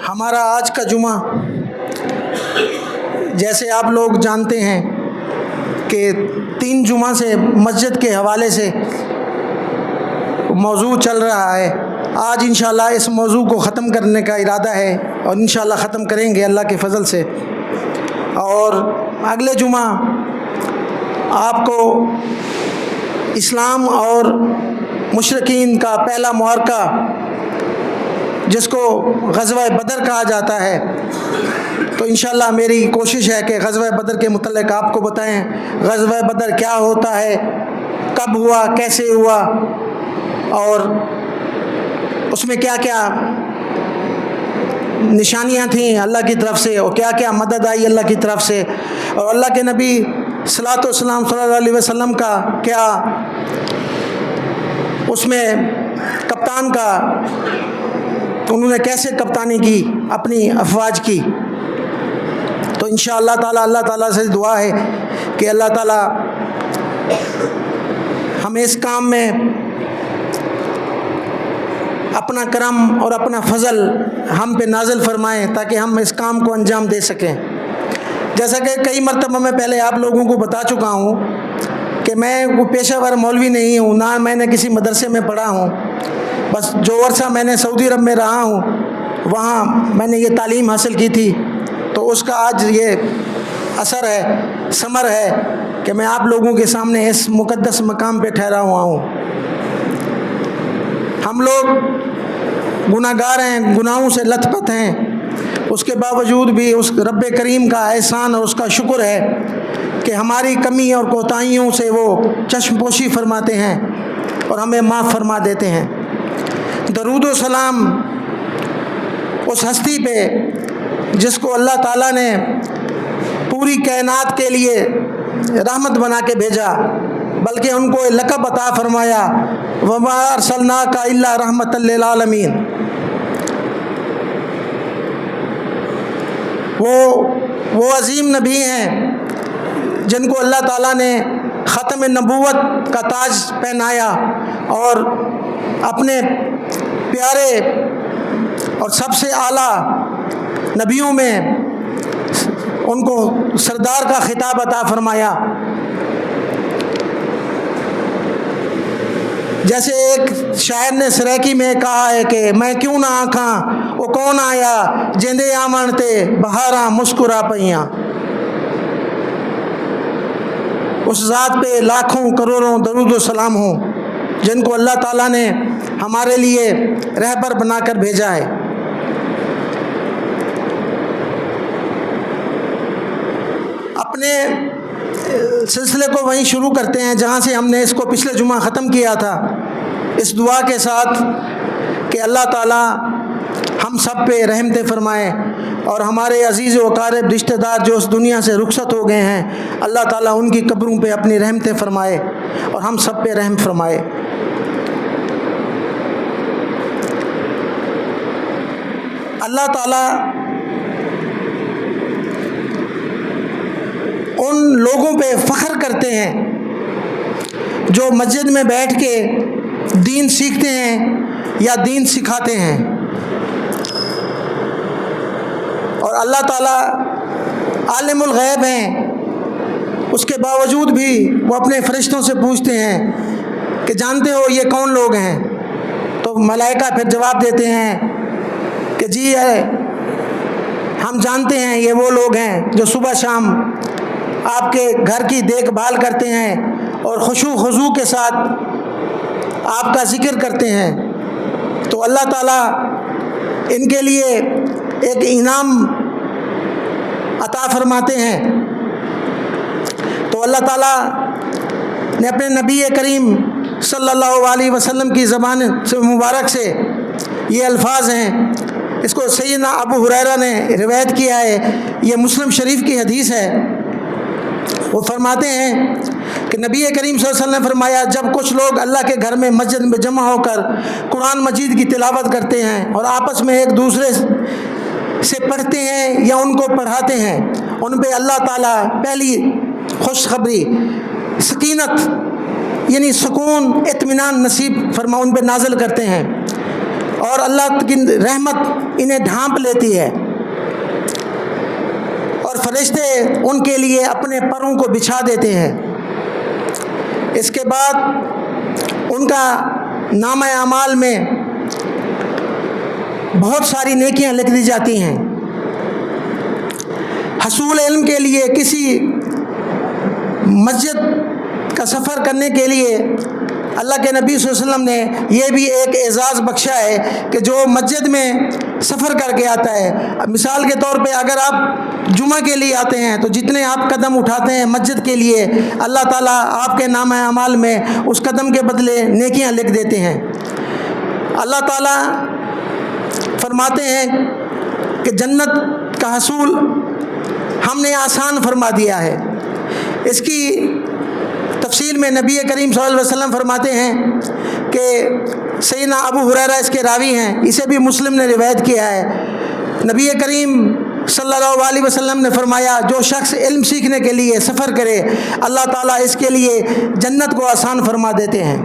ہمارا آج کا جمعہ جیسے آپ لوگ جانتے ہیں کہ 3 جمعہ سے مسجد کے حوالے سے موضوع چل رہا ہے. آج انشاءاللہ اس موضوع کو ختم کرنے کا ارادہ ہے اور انشاءاللہ ختم کریں گے اللہ کے فضل سے. اور اگلے جمعہ آپ کو اسلام اور مشرکین کا پہلا معرکہ جس کو غزوہ بدر کہا جاتا ہے، تو انشاءاللہ میری کوشش ہے کہ غزوہ بدر کے متعلق آپ کو بتائیں. غزوہ بدر کیا ہوتا ہے، کب ہوا، کیسے ہوا، اور اس میں کیا کیا نشانیاں تھیں اللہ کی طرف سے اور کیا کیا مدد آئی اللہ کی طرف سے، اور اللہ کے نبی صلوات و سلام صلی اللہ علیہ وسلم کا کیا اس میں کپتان کا انہوں نے کیسے کپتانی کی اپنی افواج کی. تو انشاءاللہ تعالی اللہ تعالیٰ سے دعا ہے کہ اللہ تعالیٰ ہمیں اس کام میں اپنا کرم اور اپنا فضل ہم پہ نازل فرمائیں تاکہ ہم اس کام کو انجام دے سکیں. جیسا کہ کئی مرتبہ میں پہلے آپ لوگوں کو بتا چکا ہوں کہ میں وہ پیشہ ور مولوی نہیں ہوں، نہ میں نے کسی مدرسے میں پڑھا ہوں. بس جو عرصہ میں نے سعودی عرب میں رہا ہوں وہاں میں نے یہ تعلیم حاصل کی تھی، تو اس کا آج یہ اثر ہے، ثمر ہے کہ میں آپ لوگوں کے سامنے اس مقدس مقام پہ ٹھہرا ہوا ہوں. ہم لوگ گناہ گار ہیں، گناہوں سے لت پت ہیں، اس کے باوجود بھی اس رب کریم کا احسان اور اس کا شکر ہے کہ ہماری کمی اور کوتاہیوں سے وہ چشم پوشی فرماتے ہیں اور ہمیں معاف فرما دیتے ہیں. درود و سلام اس ہستی پہ جس کو اللہ تعالیٰ نے پوری کائنات کے لیے رحمت بنا کے بھیجا، بلکہ ان کو لقب عطا فرمایا وما ارسلناک الا رحمۃ للعالمین. وہ عظیم نبی ہیں جن کو اللہ تعالیٰ نے ختم نبوت کا تاج پہنایا اور اپنے پیارے اور سب سے اعلیٰ نبیوں میں ان کو سردار کا خطاب عطا فرمایا. جیسے ایک شاعر نے سریکی میں کہا ہے کہ میں کیوں نہ آنکھاں وہ کون آیا جیندے آمن تے بہاراں مسکرا پئیاں. اس ذات پہ لاکھوں کروڑوں درود و سلام ہوں جن کو اللہ تعالیٰ نے ہمارے لیے رہبر بنا کر بھیجا ہے. اپنے سلسلے کو وہیں شروع کرتے ہیں جہاں سے ہم نے اس کو پچھلے جمعہ ختم کیا تھا، اس دعا کے ساتھ کہ اللہ تعالیٰ ہم سب پہ رحمت فرمائے اور ہمارے عزیز و اقارب رشتہ دار جو اس دنیا سے رخصت ہو گئے ہیں اللہ تعالیٰ ان کی قبروں پہ اپنی رحمت فرمائے اور ہم سب پہ رحم فرمائے. اللہ تعالیٰ ان لوگوں پہ فخر کرتے ہیں جو مسجد میں بیٹھ کے دین سیکھتے ہیں یا دین سکھاتے ہیں، اور اللہ تعالیٰ عالم الغیب ہیں، اس کے باوجود بھی وہ اپنے فرشتوں سے پوچھتے ہیں کہ جانتے ہو یہ کون لوگ ہیں؟ تو ملائکہ پھر جواب دیتے ہیں کہ جی ہے ہم جانتے ہیں یہ وہ لوگ ہیں جو صبح شام آپ کے گھر کی دیکھ بھال کرتے ہیں اور خشوع خضوع کے ساتھ آپ کا ذکر کرتے ہیں. تو اللہ تعالیٰ ان کے لیے ایک انعام عطا فرماتے ہیں. تو اللہ تعالیٰ نے اپنے نبی کریم صلی اللہ علیہ وسلم کی زبان سے مبارک سے یہ الفاظ ہیں، اس کو سیدنا ابو ہریرہ نے روایت کیا ہے، یہ مسلم شریف کی حدیث ہے. وہ فرماتے ہیں کہ نبی کریم صلی اللہ علیہ وسلم نے فرمایا جب کچھ لوگ اللہ کے گھر میں مسجد میں جمع ہو کر قرآن مجید کی تلاوت کرتے ہیں اور آپس میں ایک دوسرے سے پڑھتے ہیں یا ان کو پڑھاتے ہیں، ان پہ اللہ تعالیٰ پہلی خوشخبری سکینت یعنی سکون اطمینان نصیب فرما ان پہ نازل کرتے ہیں. اور اللہ کی رحمت انہیں ڈھانپ لیتی ہے، اور فرشتے ان کے لیے اپنے پروں کو بچھا دیتے ہیں۔ اس کے بعد ان کا نامہ اعمال میں بہت ساری نیکیاں لکھ دی جاتی ہیں۔ حصول علم کے لیے کسی مسجد کا سفر کرنے کے لیے اللہ کے نبی صلی اللہ علیہ وسلم نے یہ بھی ایک اعزاز بخشا ہے کہ جو مسجد میں سفر کر کے آتا ہے، مثال کے طور پہ اگر آپ جمعہ کے لیے آتے ہیں تو جتنے آپ قدم اٹھاتے ہیں مسجد کے لیے، اللہ تعالیٰ آپ کے نامہ اعمال میں اس قدم کے بدلے نیکیاں لکھ دیتے ہیں۔ اللہ تعالیٰ فرماتے ہیں کہ جنت کا حصول ہم نے آسان فرما دیا ہے۔ اس کی تفصیل میں نبی کریم صلی اللہ علیہ وسلم فرماتے ہیں کہ سیدنا ابو ہریرہ اس کے راوی ہیں، اسے بھی مسلم نے روایت کیا ہے۔ نبی کریم صلی اللہ علیہ وسلم نے فرمایا جو شخص علم سیکھنے کے لیے سفر کرے اللہ تعالیٰ اس کے لیے جنت کو آسان فرما دیتے ہیں۔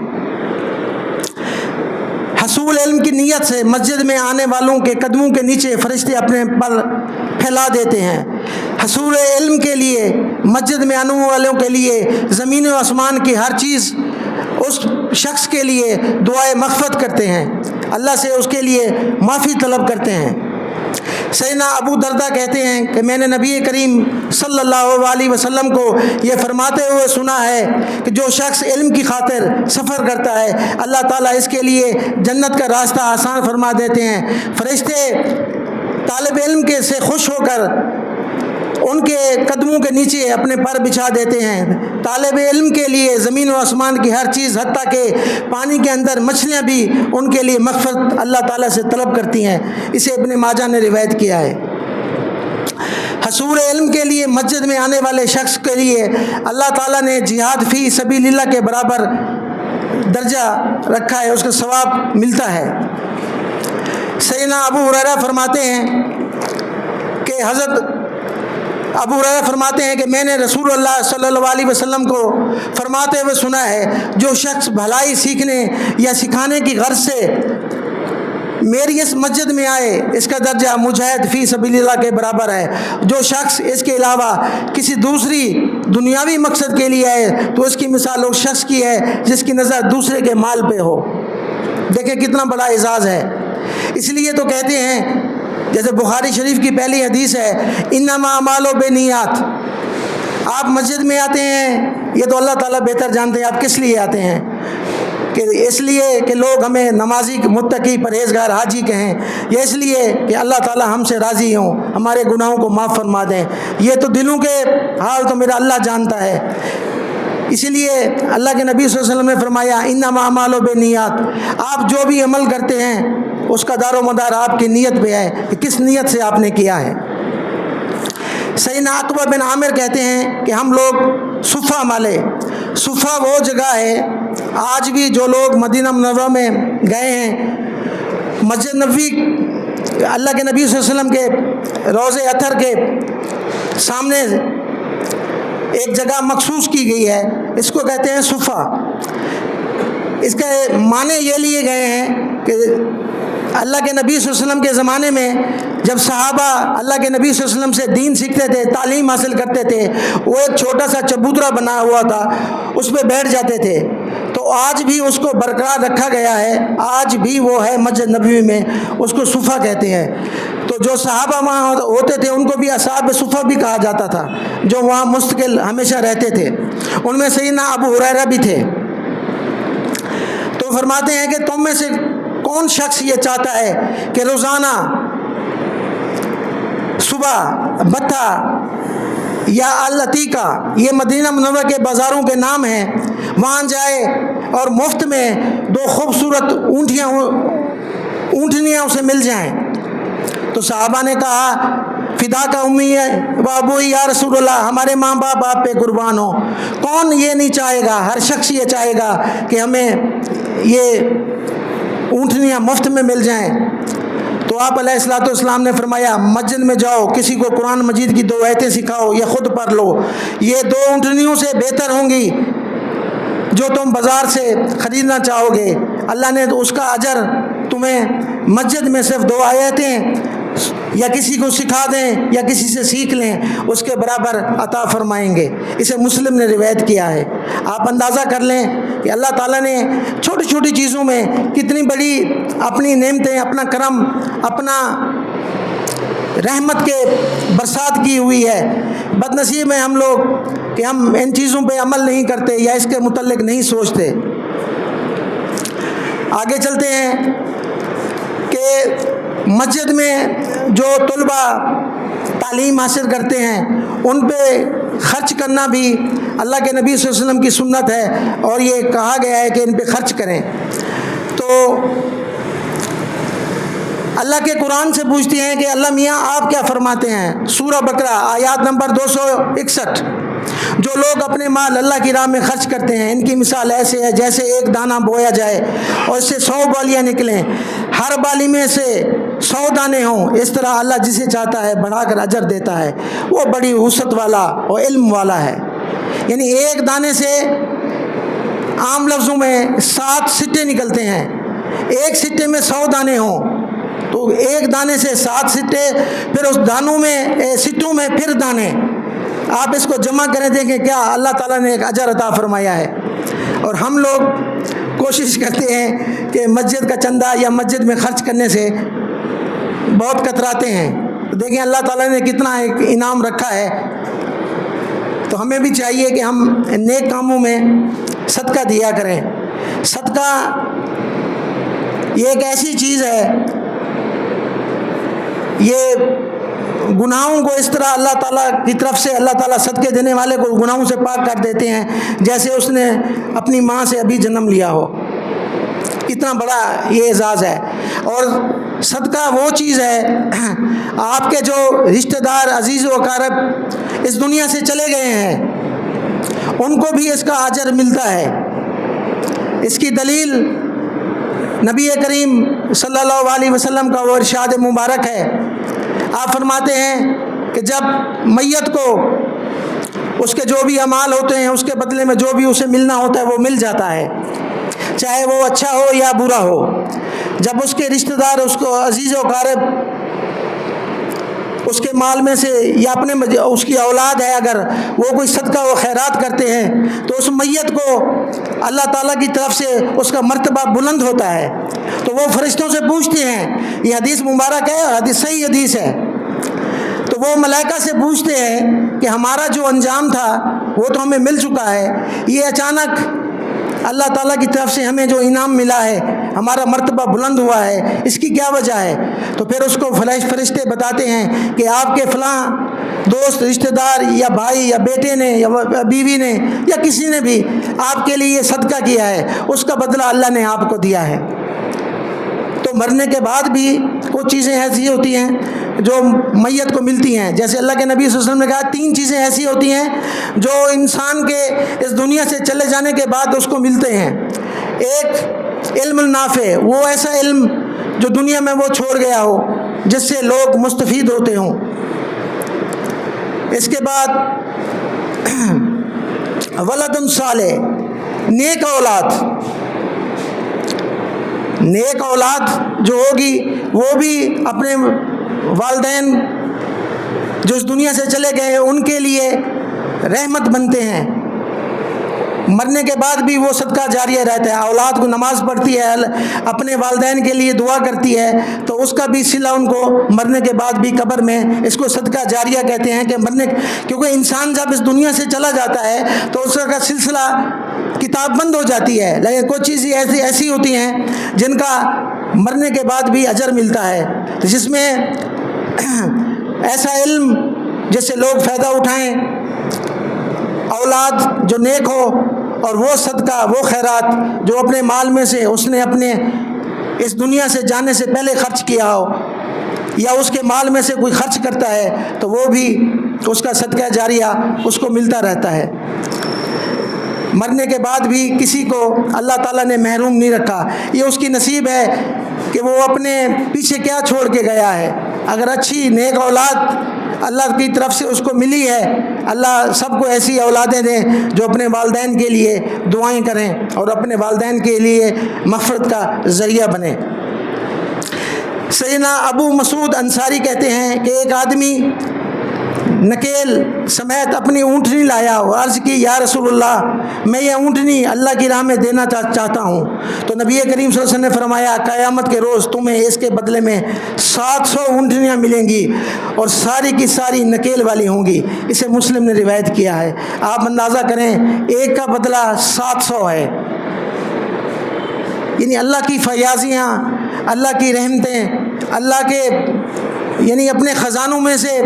حصول علم کی نیت سے مسجد میں آنے والوں کے قدموں کے نیچے فرشتے اپنے پر پھیلا دیتے ہیں۔ حصول علم کے لیے مسجد میں آنے والوں کے لیے زمین و آسمان کی ہر چیز اس شخص کے لیے دعائے مغفرت کرتے ہیں، اللہ سے اس کے لیے معافی طلب کرتے ہیں۔ سیدنا ابو دردہ کہتے ہیں کہ میں نے نبی کریم صلی اللہ علیہ وسلم کو یہ فرماتے ہوئے سنا ہے کہ جو شخص علم کی خاطر سفر کرتا ہے اللہ تعالیٰ اس کے لیے جنت کا راستہ آسان فرما دیتے ہیں۔ فرشتے طالب علم کے سے خوش ہو کر ان کے قدموں کے نیچے اپنے پر بچھا دیتے ہیں۔ طالب علم کے لیے زمین و آسمان کی ہر چیز حتیٰ کہ پانی کے اندر مچھلیاں بھی ان کے لیے مغفرت اللہ تعالیٰ سے طلب کرتی ہیں، اسے ابن ماجہ نے روایت کیا ہے۔ حصول علم کے لیے مسجد میں آنے والے شخص کے لیے اللہ تعالیٰ نے جہاد فی سبیل اللہ کے برابر درجہ رکھا ہے، اس کا ثواب ملتا ہے۔ سیدنا ابو ہریرہ فرماتے ہیں کہ حضرت ابو ہریرہ فرماتے ہیں کہ میں نے رسول اللہ صلی اللہ علیہ وسلم کو فرماتے ہوئے سنا ہے جو شخص بھلائی سیکھنے یا سکھانے کی غرض سے میری اس مسجد میں آئے اس کا درجہ مجاہد فی سبیل اللہ کے برابر ہے۔ جو شخص اس کے علاوہ کسی دوسری دنیاوی مقصد کے لیے آئے تو اس کی مثال اس شخص کی ہے جس کی نظر دوسرے کے مال پہ ہو۔ دیکھیں کتنا بڑا اعزاز ہے۔ اس لیے تو کہتے ہیں جیسے بخاری شریف کی پہلی حدیث ہے انما اعمال بالنیات، آپ مسجد میں آتے ہیں یہ تو اللہ تعالیٰ بہتر جانتے ہیں آپ کس لیے آتے ہیں، کہ اس لیے کہ لوگ ہمیں نمازی متقی پرہیزگار حاجی کہیں، یا اس لیے کہ اللہ تعالیٰ ہم سے راضی ہوں ہمارے گناہوں کو معاف فرما دیں۔ یہ تو دلوں کے حال تو میرا اللہ جانتا ہے۔ اسی لیے اللہ کے نبی صلی اللہ علیہ وسلم نے فرمایا انما اعمال بالنیات، آپ جو بھی عمل کرتے ہیں اس کا دار و مدار آپ کی نیت پہ ہے کہ کس نیت سے آپ نے کیا ہے۔ سیدنا عقبہ بن عامر کہتے ہیں کہ ہم لوگ صفہ مالے، صفہ وہ جگہ ہے آج بھی جو لوگ مدینہ منورہ میں گئے ہیں، مسجد نبوی اللہ کے نبی صلی اللہ علیہ وسلم کے روضہ اطہر کے سامنے ایک جگہ مخصوص کی گئی ہے، اس کو کہتے ہیں صفہ۔ اس کے معنی یہ لیے گئے ہیں کہ اللہ کے نبی صلی اللہ علیہ وسلم کے زمانے میں جب صحابہ اللہ کے نبی صلی اللہ علیہ وسلم سے دین سیکھتے تھے، تعلیم حاصل کرتے تھے، وہ ایک چھوٹا سا چبوترا بنا ہوا تھا اس پہ بیٹھ جاتے تھے، تو آج بھی اس کو برقرار رکھا گیا ہے، آج بھی وہ ہے مسجد نبوی میں، اس کو صفہ کہتے ہیں۔ تو جو صحابہ وہاں ہوتے تھے ان کو بھی اصحاب صفہ بھی کہا جاتا تھا، جو وہاں مستقل ہمیشہ رہتے تھے، ان میں سیدنا ابو ہریرہ بھی تھے۔ تو فرماتے ہیں کہ تم میں سے کون شخص یہ چاہتا ہے کہ روزانہ صبح بتھا یا العتیقہ، یہ مدینہ منورہ کے بازاروں کے نام ہیں، وہاں جائے اور مفت میں دو خوبصورت اونٹنیاں اسے مل جائیں؟ تو صحابہ نے کہا فدا کا امی ہے بابوئی یا رسول اللہ، ہمارے ماں باپ آپ پہ قربان ہو، کون یہ نہیں چاہے گا، ہر شخص یہ چاہے گا کہ ہمیں یہ اونٹنیاں مفت میں مل جائیں۔ تو آپ علیہ الصلوۃ والسلام نے فرمایا مسجد میں جاؤ، کسی کو قرآن مجید کی 2 آیتیں سکھاؤ یا خود پڑھ لو، یہ 2 اونٹنیوں سے بہتر ہوں گی جو تم بازار سے خریدنا چاہو گے۔ اللہ نے تو اس کا اجر تمہیں مسجد میں صرف 2 آیتیں یا کسی کو سکھا دیں یا کسی سے سیکھ لیں اس کے برابر عطا فرمائیں گے۔ اسے مسلم نے روایت کیا ہے۔ آپ اندازہ کر لیں کہ اللہ تعالیٰ نے چھوٹی چھوٹی چیزوں میں کتنی بڑی اپنی نعمتیں، اپنا کرم، اپنا رحمت کے برسات کی ہوئی ہے۔ بد نصیب ہیں ہم لوگ کہ ہم ان چیزوں پہ عمل نہیں کرتے یا اس کے متعلق نہیں سوچتے۔ آگے چلتے ہیں کہ مسجد میں جو طلباء تعلیم حاصل کرتے ہیں ان پہ خرچ کرنا بھی اللہ کے نبی صلی اللہ علیہ وسلم کی سنت ہے، اور یہ کہا گیا ہے کہ ان پہ خرچ کریں۔ تو اللہ کے قرآن سے پوچھتے ہیں کہ اللہ میاں آپ کیا فرماتے ہیں؟ سورہ بقرہ آیات نمبر 261، جو لوگ اپنے مال اللہ کی راہ میں خرچ کرتے ہیں ان کی مثال ایسے ہے جیسے ایک دانہ بویا جائے اور اس سے 100 بالیاں نکلیں، ہر بالی میں سے 100 دانے ہوں، اس طرح اللہ جسے چاہتا ہے بڑھا کر اجر دیتا ہے، وہ بڑی وسعت والا اور علم والا ہے۔ یعنی ایک دانے سے عام لفظوں میں 7 سٹے نکلتے ہیں، ایک سٹے میں 100 دانے ہوں تو ایک دانے سے 7 سٹے، پھر اس دانوں میں سٹوں میں پھر دانے، آپ اس کو جمع کریں دیکھیں کیا اللہ تعالیٰ نے ایک اجر عطا فرمایا ہے۔ اور ہم لوگ کوشش کرتے ہیں کہ مسجد کا چندہ یا مسجد میں خرچ کرنے سے بہت کتراتے ہیں۔ دیکھیں اللہ تعالیٰ نے کتنا ایک انعام رکھا ہے، تو ہمیں بھی چاہیے کہ ہم نیک کاموں میں صدقہ دیا کریں۔ صدقہ یہ ایک ایسی چیز ہے، یہ گناہوں کو اس طرح اللہ تعالیٰ کی طرف سے اللہ تعالیٰ صدقے دینے والے کو گناہوں سے پاک کر دیتے ہیں جیسے اس نے اپنی ماں سے ابھی جنم لیا ہو۔ اتنا بڑا یہ اعزاز ہے۔ اور صدقہ وہ چیز ہے، آپ کے جو رشتہ دار عزیز و اقارب اس دنیا سے چلے گئے ہیں ان کو بھی اس کا اجر ملتا ہے۔ اس کی دلیل نبی کریم صلی اللہ علیہ وسلم کا وہ ارشاد مبارک ہے۔ آپ فرماتے ہیں کہ جب میت کو اس کے جو بھی اعمال ہوتے ہیں اس کے بدلے میں جو بھی اسے ملنا ہوتا ہے وہ مل جاتا ہے، چاہے وہ اچھا ہو یا برا ہو۔ جب اس کے رشتہ دار اس کو عزیز و اقارب اس کے مال میں سے یا اپنے اس کی اولاد ہے اگر وہ کوئی صدقہ و خیرات کرتے ہیں تو اس میت کو اللہ تعالیٰ کی طرف سے اس کا مرتبہ بلند ہوتا ہے۔ تو وہ فرشتوں سے پوچھتے ہیں، یہ حدیث مبارک ہے اور حدیث صحیح حدیث ہے، تو وہ ملائکہ سے پوچھتے ہیں کہ ہمارا جو انجام تھا وہ تو ہمیں مل چکا ہے، یہ اچانک اللہ تعالیٰ کی طرف سے ہمیں جو انعام ملا ہے، ہمارا مرتبہ بلند ہوا ہے، اس کی کیا وجہ ہے؟ تو پھر اس کو فرشتے بتاتے ہیں کہ آپ کے فلاں دوست، رشتہ دار یا بھائی یا بیٹے نے یا بیوی نے یا کسی نے بھی آپ کے لیے یہ صدقہ کیا ہے، اس کا بدلہ اللہ نے آپ کو دیا ہے۔ تو مرنے کے بعد بھی کچھ چیزیں ایسی ہوتی ہیں جو میت کو ملتی ہیں، جیسے اللہ کے نبی صلی اللہ علیہ وسلم نے کہا 3 چیزیں ایسی ہوتی ہیں جو انسان کے اس دنیا سے چلے جانے کے بعد اس کو ملتے ہیں۔ ایک علم النافع، وہ ایسا علم جو دنیا میں وہ چھوڑ گیا ہو جس سے لوگ مستفید ہوتے ہوں۔ اس کے بعد ولد صالح، نیک اولاد۔ نیک اولاد جو ہوگی وہ بھی اپنے والدین جو اس دنیا سے چلے گئے ان کے لیے رحمت بنتے ہیں، مرنے کے بعد بھی وہ صدقہ جاریہ رہتا ہے۔ اولاد کو نماز پڑھتی ہے، اپنے والدین کے لیے دعا کرتی ہے، تو اس کا بھی صلہ ان کو مرنے کے بعد بھی قبر میں، اس کو صدقہ جاریہ کہتے ہیں کہ کیونکہ انسان جب اس دنیا سے چلا جاتا ہے تو اس کا سلسلہ کتاب بند ہو جاتی ہے، لیکن کچھ چیزیں ایسی ہوتی ہیں جن کا مرنے کے بعد بھی اجر ملتا ہے، جس میں ایسا علم جس سے لوگ فائدہ اٹھائیں، اولاد جو نیک ہو، اور وہ صدقہ، وہ خیرات جو اپنے مال میں سے اس نے اپنے اس دنیا سے جانے سے پہلے خرچ کیا ہو یا اس کے مال میں سے کوئی خرچ کرتا ہے تو وہ بھی اس کا صدقہ جاریہ اس کو ملتا رہتا ہے۔ مرنے کے بعد بھی کسی کو اللہ تعالیٰ نے محروم نہیں رکھا، یہ اس کی نصیب ہے کہ وہ اپنے پیچھے کیا چھوڑ کے گیا ہے۔ اگر اچھی نیک اولاد اللہ کی طرف سے اس کو ملی ہے، اللہ سب کو ایسی اولادیں دیں جو اپنے والدین کے لیے دعائیں کریں اور اپنے والدین کے لیے مغفرت کا ذریعہ بنیں۔ سیدنا ابو مسعود انصاری کہتے ہیں کہ ایک آدمی نکیل سمیت اپنی اونٹنی لایا اور عرض کی یا رسول اللہ میں یہ اونٹنی اللہ کی راہ میں دینا چاہتا ہوں۔ تو نبی کریم صلی اللہ علیہ وسلم نے فرمایا قیامت کے روز تمہیں اس کے بدلے میں 700 اونٹنیاں ملیں گی اور ساری کی ساری نکیل والی ہوں گی۔ اسے مسلم نے روایت کیا ہے۔ آپ اندازہ کریں ایک کا بدلہ 700 ہے، یعنی اللہ کی فیاضیاں، اللہ کی رحمتیں، اللہ کے یعنی اپنے خزانوں میں سے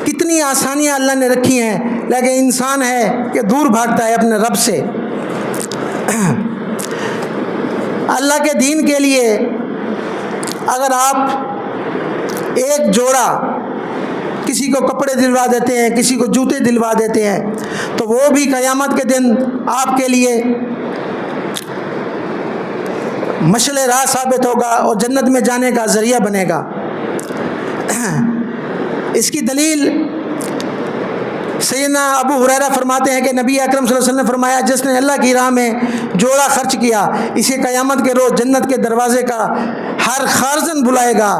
کتنی آسانیاں اللہ نے رکھی ہیں، لیکن انسان ہے کہ دور بھاگتا ہے اپنے رب سے۔ اللہ کے دین کے لیے اگر آپ ایک جوڑا کسی کو کپڑے دلوا دیتے ہیں، کسی کو جوتے دلوا دیتے ہیں، تو وہ بھی قیامت کے دن آپ کے لیے مشعل راہ ثابت ہوگا اور جنت میں جانے کا ذریعہ بنے گا۔ اس کی دلیل سیدنا ابو ہریرہ فرماتے ہیں کہ نبی اکرم صلی اللہ علیہ وسلم نے فرمایا جس نے اللہ کی راہ میں جوڑا خرچ کیا اسے قیامت کے روز جنت کے دروازے کا ہر خارزن بلائے گا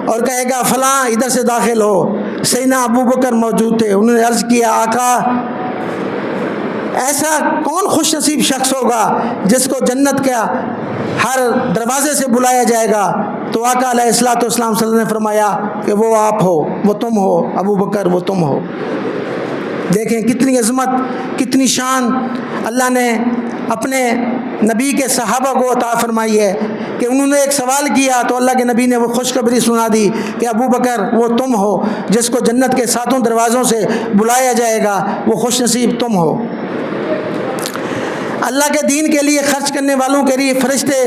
اور کہے گا فلاں ادھر سے داخل ہو۔ سیدنا ابو بکر موجود تھے، انہوں نے عرض کیا آقا ایسا کون خوش نصیب شخص ہوگا جس کو جنت کا ہر دروازے سے بلایا جائے گا؟ تو آقا علیہ الصلوۃ والسلام صلی اللہ علیہ وسلم نے فرمایا کہ وہ آپ ہو، وہ تم ہو ابو بکر، وہ تم ہو۔ دیکھیں کتنی عظمت، کتنی شان اللہ نے اپنے نبی کے صحابہ کو عطا فرمائی ہے کہ انہوں نے ایک سوال کیا تو اللہ کے نبی نے وہ خوشخبری سنا دی کہ ابو بکر وہ تم ہو جس کو جنت کے 7 دروازوں سے بلایا جائے گا، وہ خوش نصیب تم ہو۔ اللہ کے دین کے لیے خرچ کرنے والوں کے لیے فرشتے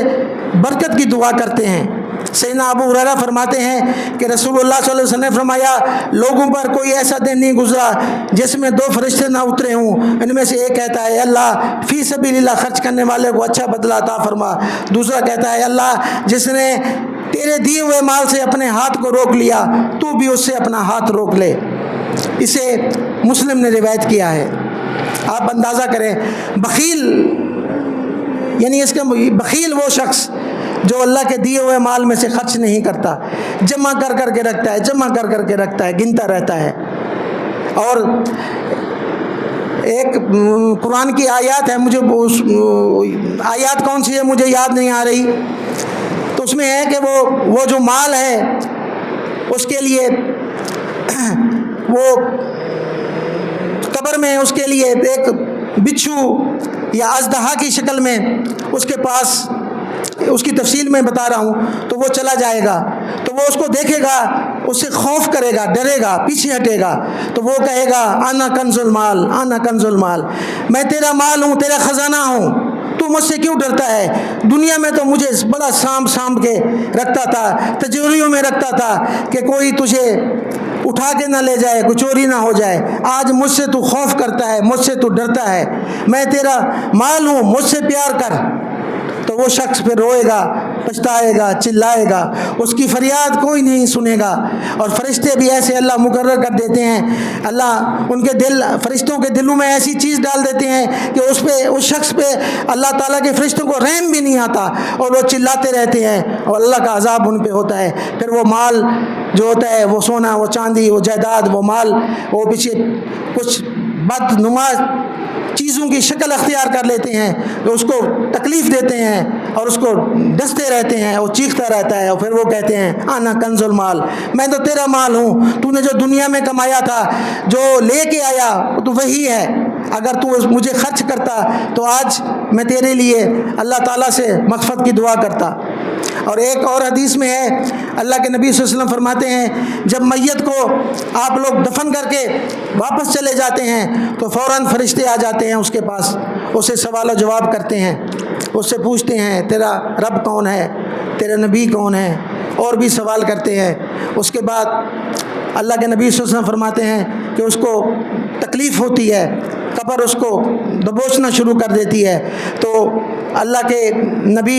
برکت کی دعا کرتے ہیں۔ سیدنا ابو ہریرہ فرماتے ہیں کہ رسول اللہ صلی اللہ علیہ وسلم نے فرمایا لوگوں پر کوئی ایسا دن نہیں گزرا جس میں 2 فرشتے نہ اترے ہوں، ان میں سے ایک کہتا ہے اللہ فی سبیل اللہ خرچ کرنے والے کو اچھا بدلہ عطا فرما، دوسرا کہتا ہے اللہ جس نے تیرے دیے ہوئے مال سے اپنے ہاتھ کو روک لیا تو بھی اس سے اپنا ہاتھ روک لے۔ اسے مسلم نے روایت کیا ہے۔ آپ اندازہ کریں بخیل یعنی اس کا بخیل وہ شخص جو اللہ کے دیے ہوئے مال میں سے خرچ نہیں کرتا، جمع کر کر کے رکھتا ہے، جمع کر کر کے رکھتا ہے، گنتا رہتا ہے۔ اور ایک قرآن کی آیات ہے، مجھے آیات کون سی ہے مجھے یاد نہیں آ رہی، تو اس میں ہے کہ وہ جو مال ہے اس کے لیے وہ قبر میں اس کے لیے ایک بچھو یا اژدہا کی شکل میں اس کے پاس، اس کی تفصیل میں بتا رہا ہوں، تو وہ چلا جائے گا تو وہ اس کو دیکھے گا، اس سے خوف کرے گا، ڈرے گا، پیچھے ہٹے گا، تو وہ کہے گا انا کنز المال، انا کنز المال، میں تیرا مال ہوں، تیرا خزانہ ہوں، تو مجھ سے کیوں ڈرتا ہے؟ دنیا میں تو مجھے بڑا سانپ کے رکھتا تھا، تجوریوں میں رکھتا تھا کہ کوئی تجھے اٹھا کے نہ لے جائے، کوئی چوری نہ ہو جائے، آج مجھ سے تو خوف کرتا ہے، مجھ سے تو ڈرتا ہے، میں تیرا مال ہوں، مجھ سے پیار کر۔ تو وہ شخص پھر روئے گا، پچھتائے گا، چلائے گا، اس کی فریاد کوئی نہیں سنے گا۔ اور فرشتے بھی ایسے اللہ مقرر کر دیتے ہیں، اللہ ان کے فرشتوں کے دلوں میں ایسی چیز ڈال دیتے ہیں کہ اس شخص پہ اللہ تعالیٰ کے فرشتوں کو رحم بھی نہیں آتا اور وہ چلاتے رہتے ہیں اور اللہ کا عذاب ان پہ ہوتا ہے۔ پھر وہ مال جو ہوتا ہے، وہ سونا، وہ چاندی، وہ جائیداد، وہ مال، وہ پیچھے کچھ بدنما چیزوں کی شکل اختیار کر لیتے ہیں، تو اس کو تکلیف دیتے ہیں اور اس کو ڈستے رہتے ہیں، وہ چیختا رہتا ہے، اور پھر وہ کہتے ہیں انا کنز المال، میں تو تیرا مال ہوں، تو نے جو دنیا میں کمایا تھا، جو لے کے آیا تو وہی ہے، اگر تو مجھے خرچ کرتا تو آج میں تیرے لیے اللہ تعالیٰ سے مغفرت کی دعا کرتا۔ اور ایک اور حدیث میں ہے اللہ کے نبی صلی اللہ علیہ وسلم فرماتے ہیں جب میت کو آپ لوگ دفن کر کے واپس چلے جاتے ہیں تو فوراً فرشتے آ جاتے ہیں اس کے پاس، اسے سوال و جواب کرتے ہیں، اس سے پوچھتے ہیں تیرا رب کون ہے، تیرا نبی کون ہے، اور بھی سوال کرتے ہیں۔ اس کے بعد اللہ کے نبی صلی اللہ علیہ وسلم فرماتے ہیں کہ اس کو تکلیف ہوتی ہے، قبر اس کو دبوچنا شروع کر دیتی ہے، تو اللہ کے نبی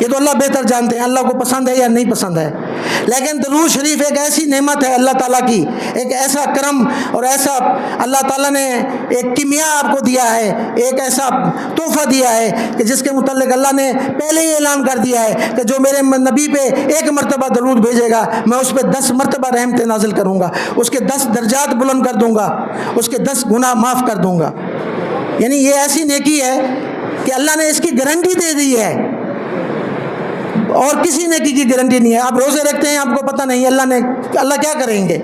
یہ تو اللہ بہتر جانتے ہیں اللہ کو پسند ہے یا نہیں پسند ہے، لیکن درود شریف ایک ایسی نعمت ہے اللہ تعالیٰ کی، ایک ایسا کرم اور ایسا اللہ تعالیٰ نے ایک کیمیا آپ کو دیا ہے، ایک ایسا تحفہ دیا ہے کہ جس کے متعلق اللہ نے پہلے ہی اعلان کر دیا ہے کہ جو میرے نبی پہ ایک مرتبہ درود بھیجے گا میں اس پہ 10 مرتبہ رحمت نازل کروں گا، اس کے 10 درجات بلند کر دوں گا، اس کے 10 گناہ معاف کر دوں گا۔ یعنی یہ ایسی نیکی ہے کہ اللہ نے اس کی گارنٹی دے دی ہے، اور کسی نیکی کی گارنٹی نہیں ہے۔ آپ روزے رکھتے ہیں، آپ کو پتہ نہیں اللہ کیا کریں گے،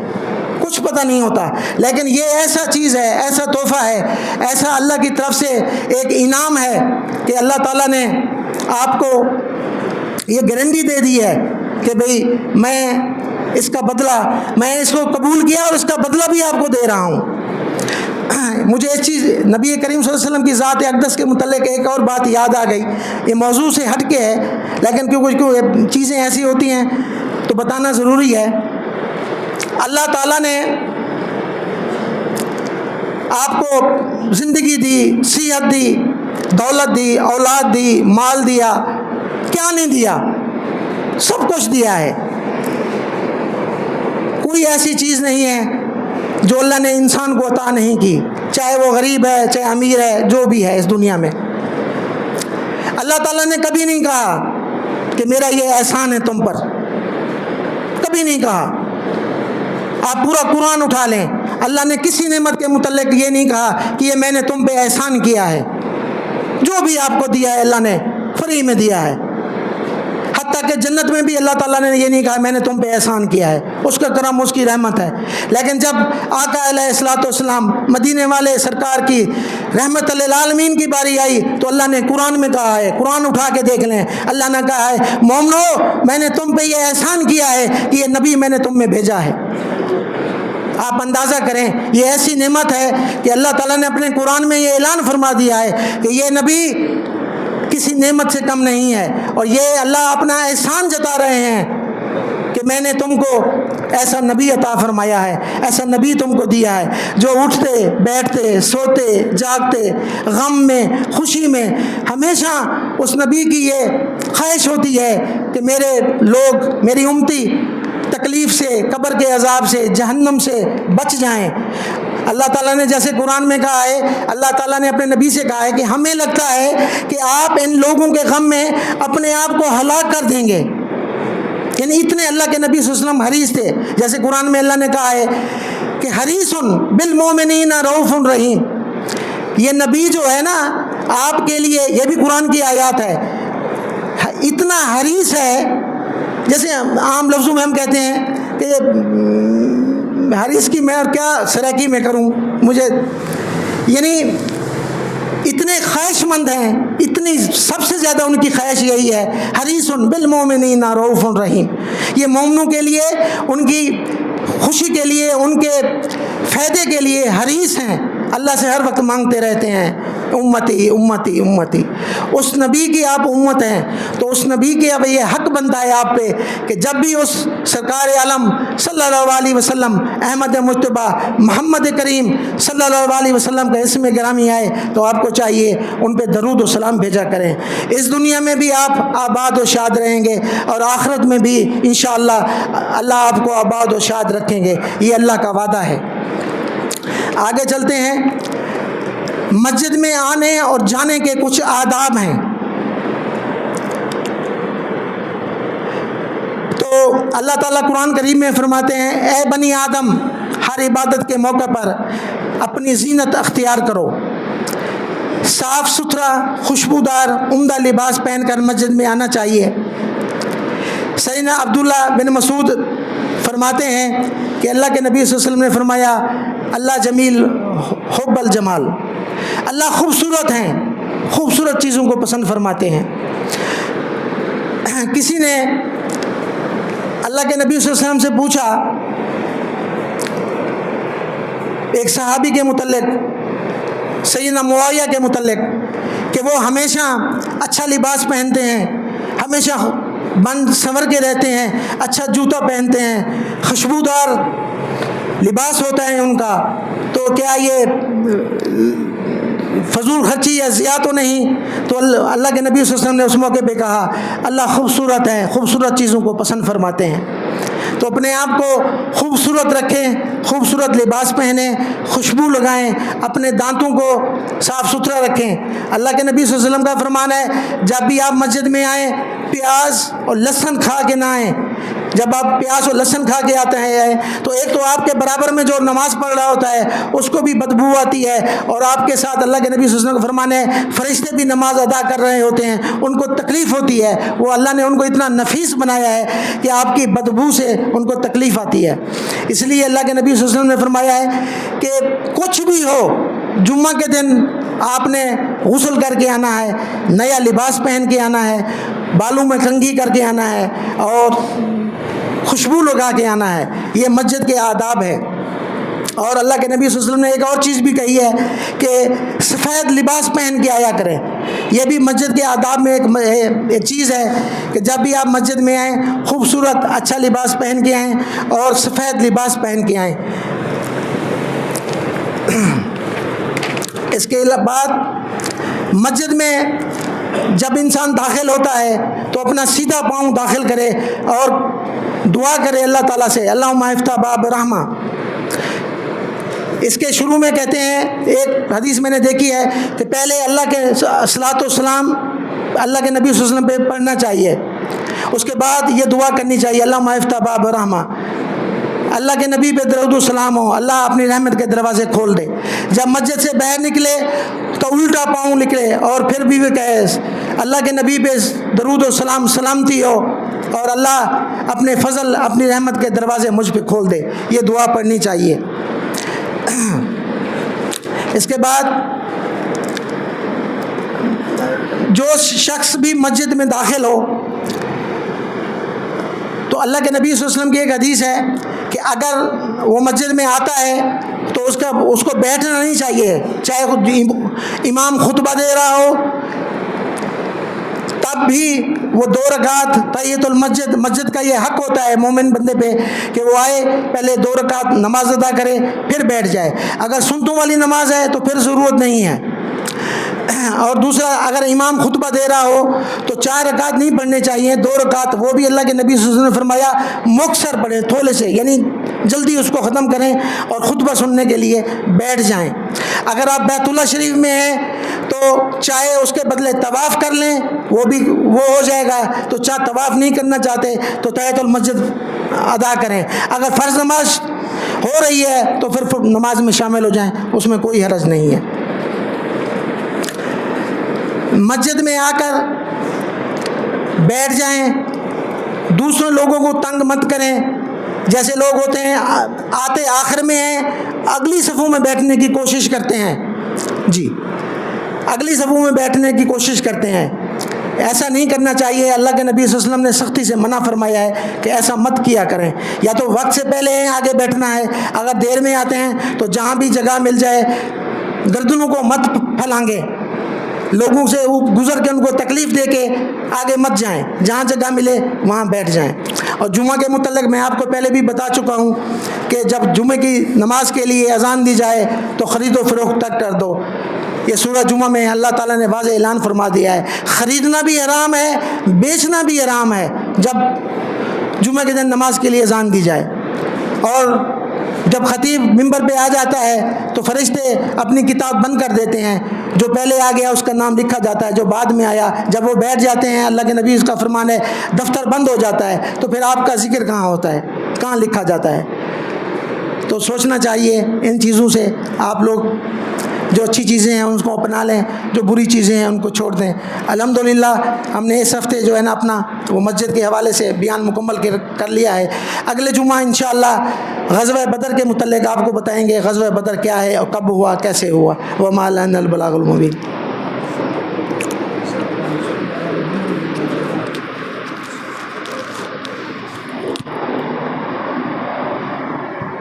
کچھ پتہ نہیں ہوتا، لیکن یہ ایسا چیز ہے، ایسا تحفہ ہے، ایسا اللہ کی طرف سے ایک انعام ہے کہ اللہ تعالیٰ نے آپ کو یہ گارنٹی دے دی ہے کہ بھئی میں اس کا بدلہ، میں اس کو قبول کیا اور اس کا بدلہ بھی آپ کو دے رہا ہوں۔ مجھے ایک چیز نبی کریم صلی اللہ علیہ وسلم کی ذات اقدس کے متعلق ایک اور بات یاد آ گئی، یہ موضوع سے ہٹ کے ہے لیکن کیونکہ چیزیں ایسی ہوتی ہیں تو بتانا ضروری ہے۔ اللہ تعالیٰ نے آپ کو زندگی دی، صحت دی، دولت دی، اولاد دی، مال دیا، کیا نہیں دیا، سب کچھ دیا ہے۔ کوئی ایسی چیز نہیں ہے جو اللہ نے انسان کو عطا نہیں کی، چاہے وہ غریب ہے چاہے امیر ہے، جو بھی ہے اس دنیا میں۔ اللہ تعالیٰ نے کبھی نہیں کہا کہ میرا یہ احسان ہے تم پر، کبھی نہیں کہا۔ آپ پورا قرآن اٹھا لیں، اللہ نے کسی نعمت کے متعلق یہ نہیں کہا کہ یہ میں نے تم پہ احسان کیا ہے۔ جو بھی آپ کو دیا ہے اللہ نے فری میں دیا ہے، حتیٰ کہ جنت میں بھی اللہ تعالیٰ نے یہ نہیں کہا میں نے تم پہ احسان کیا ہے، اس کا کرم اس کی رحمت ہے۔ لیکن جب آقا علیہ الصلوۃ والسلام مدینے والے سرکار کی رحمت للعالمین کی باری آئی تو اللہ نے قرآن میں کہا ہے، قرآن اٹھا کے دیکھ لیں، اللہ نے کہا ہے مومنو میں نے تم پہ یہ احسان کیا ہے کہ یہ نبی میں نے تم میں بھیجا ہے۔ آپ اندازہ کریں، یہ ایسی نعمت ہے کہ اللہ تعالیٰ نے اپنے قرآن میں یہ اعلان فرما دیا ہے کہ یہ نبی کسی نعمت سے کم نہیں ہے، اور یہ اللہ اپنا احسان جتا رہے ہیں کہ میں نے تم کو ایسا نبی عطا فرمایا ہے، ایسا نبی تم کو دیا ہے جو اٹھتے بیٹھتے سوتے جاگتے غم میں خوشی میں ہمیشہ اس نبی کی یہ خواہش ہوتی ہے کہ میرے لوگ، میری امتی تکلیف سے، قبر کے عذاب سے، جہنم سے بچ جائیں۔ اللہ تعالیٰ نے جیسے قرآن میں کہا ہے، اللہ تعالیٰ نے اپنے نبی سے کہا ہے کہ ہمیں لگتا ہے کہ آپ ان لوگوں کے غم میں اپنے آپ کو ہلاک کر دیں گے، یعنی اتنے اللہ کے نبی صلی اللہ علیہ وسلم حریص تھے۔ جیسے قرآن میں اللہ نے کہا ہے کہ حریص بالمؤمنین رؤوف رحیم، یہ نبی جو ہے نا آپ کے لیے، یہ بھی قرآن کی آیات ہے، اتنا حریص ہے، جیسے عام لفظوں میں ہم کہتے ہیں کہ حریص کی میں اور کیا سرائکی میں کروں، مجھے یعنی اتنے خواہش مند ہیں، اتنی سب سے زیادہ ان کی خواہش یہی ہے، حریص بالمؤمنین رؤوف رحیم، یہ مومنوں کے لیے، ان کی خوشی کے لیے، ان کے فائدے کے لیے حریص ہیں، اللہ سے ہر وقت مانگتے رہتے ہیں امتی امتی امتی۔ اس نبی کی آپ امت ہیں تو اس نبی کے اب یہ حق بنتا ہے آپ پہ کہ جب بھی اس سرکار عالم صلی اللہ علیہ وسلم احمد مجتبیٰ محمد کریم صلی اللہ علیہ وسلم کا اسم گرامی آئے تو آپ کو چاہیے ان پہ درود و سلام بھیجا کریں۔ اس دنیا میں بھی آپ آباد و شاد رہیں گے اور آخرت میں بھی انشاءاللہ اللہ آپ کو آباد و شاد رکھیں گے، یہ اللہ کا وعدہ ہے۔ آگے چلتے ہیں، مسجد میں آنے اور جانے کے کچھ آداب ہیں۔ تو اللہ تعالیٰ قرآن کریم میں فرماتے ہیں اے بنی آدم، ہر عبادت کے موقع پر اپنی زینت اختیار کرو، صاف ستھرا خوشبودار عمدہ لباس پہن کر مسجد میں آنا چاہیے۔ سیدنا عبداللہ بن مسعود فرماتے ہیں کہ اللہ کے نبی صلی اللہ علیہ وسلم نے فرمایا اللہ جمیل حب الجمال، اللہ خوبصورت ہیں، خوبصورت چیزوں کو پسند فرماتے ہیں۔ کسی نے اللہ کے نبی صلی اللہ علیہ وسلم سے پوچھا ایک صحابی کے متعلق، سیدنا معاویہ کے متعلق، کہ وہ ہمیشہ اچھا لباس پہنتے ہیں، ہمیشہ بند سنور کے رہتے ہیں، اچھا جوتا پہنتے ہیں، خوشبودار لباس ہوتا ہے ان کا، تو کیا یہ فضول خرچی یا ضیاع تو نہیں. تو اللہ کے نبی صلی اللہ علیہ وسلم نے اس موقع پہ کہا اللہ خوبصورت ہے، خوبصورت چیزوں کو پسند فرماتے ہیں. تو اپنے آپ کو خوبصورت رکھیں، خوبصورت لباس پہنیں، خوشبو لگائیں، اپنے دانتوں کو صاف ستھرا رکھیں. اللہ کے نبی صلی اللہ علیہ وسلم کا فرمان ہے جب بھی آپ مسجد میں آئیں پیاز اور لہسن کھا کے نہ آئیں. جب آپ پیاز اور لہسن کھا کے آتے ہیں تو ایک تو آپ کے برابر میں جو نماز پڑھ رہا ہوتا ہے اس کو بھی بدبو آتی ہے، اور آپ کے ساتھ اللہ کے نبی صلی اللہ علیہ وسلم کا فرمان ہے فرشتے بھی نماز ادا کر رہے ہوتے ہیں، ان کو تکلیف ہوتی ہے. وہ اللہ نے ان کو اتنا نفیس بنایا ہے کہ آپ کی بدبو سے ان کو تکلیف آتی ہے. اس لیے اللہ کے نبی صلی اللہ علیہ وسلم نے فرمایا ہے کہ کچھ بھی ہو جمعہ کے دن آپ نے غسل کر کے آنا ہے، نیا لباس پہن کے آنا ہے، بالوں میں کنگھی کر کے آنا ہے اور خوشبو لگا کے آنا ہے. یہ مسجد کے آداب ہے. اور اللہ کے نبی صلی اللہ علیہ وسلم نے ایک اور چیز بھی کہی ہے کہ سفید لباس پہن کے آیا کریں. یہ بھی مسجد کے آداب میں ایک چیز ہے کہ جب بھی آپ مسجد میں آئیں خوبصورت اچھا لباس پہن کے آئیں اور سفید لباس پہن کے آئیں. اس کے بعد مسجد میں جب انسان داخل ہوتا ہے تو اپنا سیدھا پاؤں داخل کرے اور دعا کرے اللہ تعالیٰ سے اللہم افتح باب رحمہ. اس کے شروع میں کہتے ہیں ایک حدیث میں نے دیکھی ہے کہ پہلے اللہ کے صلاۃ والسلام اللہ کے نبی صلی اللہ علیہ وسلم پہ پڑھنا چاہیے، اس کے بعد یہ دعا کرنی چاہیے اللہم افتح باب رحمہ. اللہ کے نبی پہ درود و سلام ہو، اللہ اپنی رحمت کے دروازے کھول دے. جب مسجد سے باہر نکلے تو الٹا پاؤں نکلے اور پھر بھی وہ کہے اللہ کے نبی پہ درود و سلام سلامتی ہو اور اللہ اپنے فضل اپنی رحمت کے دروازے مجھ پہ کھول دے. یہ دعا پڑھنی چاہیے. اس کے بعد جو شخص بھی مسجد میں داخل ہو تو اللہ کے نبی صلی اللہ علیہ وسلم کی ایک حدیث ہے کہ اگر وہ مسجد میں آتا ہے تو اس کو بیٹھنا نہیں چاہیے، چاہے امام خطبہ دے رہا ہو تب بھی وہ 2 رکعت تحیۃ المسجد، مسجد کا یہ حق ہوتا ہے مومن بندے پہ کہ وہ آئے پہلے 2 رکعت نماز ادا کرے پھر بیٹھ جائے. اگر سنتوں والی نماز ہے تو پھر ضرورت نہیں ہے. اور دوسرا اگر امام خطبہ دے رہا ہو تو 4 رکعت نہیں پڑھنے چاہیے، 2 رکعت وہ بھی اللہ کے نبی صلی اللہ علیہ وسلم نے فرمایا مختصر پڑھیں تھوڑے سے، یعنی جلدی اس کو ختم کریں اور خطبہ سننے کے لیے بیٹھ جائیں. اگر آپ بیت اللہ شریف میں ہیں تو چاہے اس کے بدلے طواف کر لیں وہ ہو جائے گا، تو چاہے طواف نہیں کرنا چاہتے تو تحیۃ المسجد ادا کریں. اگر فرض نماز ہو رہی ہے تو پھر نماز میں شامل ہو جائیں، اس میں کوئی حرج نہیں ہے. مسجد میں آ کر بیٹھ جائیں، دوسرے لوگوں کو تنگ مت کریں. جیسے لوگ ہوتے ہیں آتے آخر میں ہیں اگلی صفوں میں بیٹھنے کی کوشش کرتے ہیں، جی اگلی صفوں میں بیٹھنے کی کوشش کرتے ہیں. ایسا نہیں کرنا چاہیے. اللہ کے نبی صلی اللہ علیہ وسلم نے سختی سے منع فرمایا ہے کہ ایسا مت کیا کریں. یا تو وقت سے پہلے آگے بیٹھنا ہے، اگر دیر میں آتے ہیں تو جہاں بھی جگہ مل جائے گردنوں کو مت پھیلانگے، لوگوں سے گزر کے ان کو تکلیف دے کے آگے مت جائیں، جہاں جگہ ملے وہاں بیٹھ جائیں. اور جمعہ کے متعلق میں آپ کو پہلے بھی بتا چکا ہوں کہ جب جمعے کی نماز کے لیے اذان دی جائے تو خرید و فروخت تک کر دو. یہ سورہ جمعہ میں اللہ تعالیٰ نے واضح اعلان فرما دیا ہے. خریدنا بھی حرام ہے، بیچنا بھی حرام ہے جب جمعہ کے دن نماز کے لیے اذان دی جائے. اور جب خطیب منبر پہ آ جاتا ہے تو فرشتے اپنی کتاب بند کر دیتے ہیں، جو پہلے آ گیا اس کا نام لکھا جاتا ہے، جو بعد میں آیا جب وہ بیٹھ جاتے ہیں اللہ کے نبی اس کا فرمان ہے دفتر بند ہو جاتا ہے، تو پھر آپ کا ذکر کہاں ہوتا ہے، کہاں لکھا جاتا ہے. تو سوچنا چاہیے ان چیزوں سے. آپ لوگ جو اچھی چیزیں ہیں ان کو اپنا لیں، جو بری چیزیں ہیں ان کو چھوڑ دیں. الحمدللہ ہم نے اس ہفتے جو ہے نا اپنا وہ مسجد کے حوالے سے بیان مکمل کر لیا ہے. اگلے جمعہ انشاءاللہ غزوہ بدر کے متعلق آپ کو بتائیں گے غزوہ بدر کیا ہے اور کب ہوا، کیسے ہوا. وما لنا البلاغ المبین.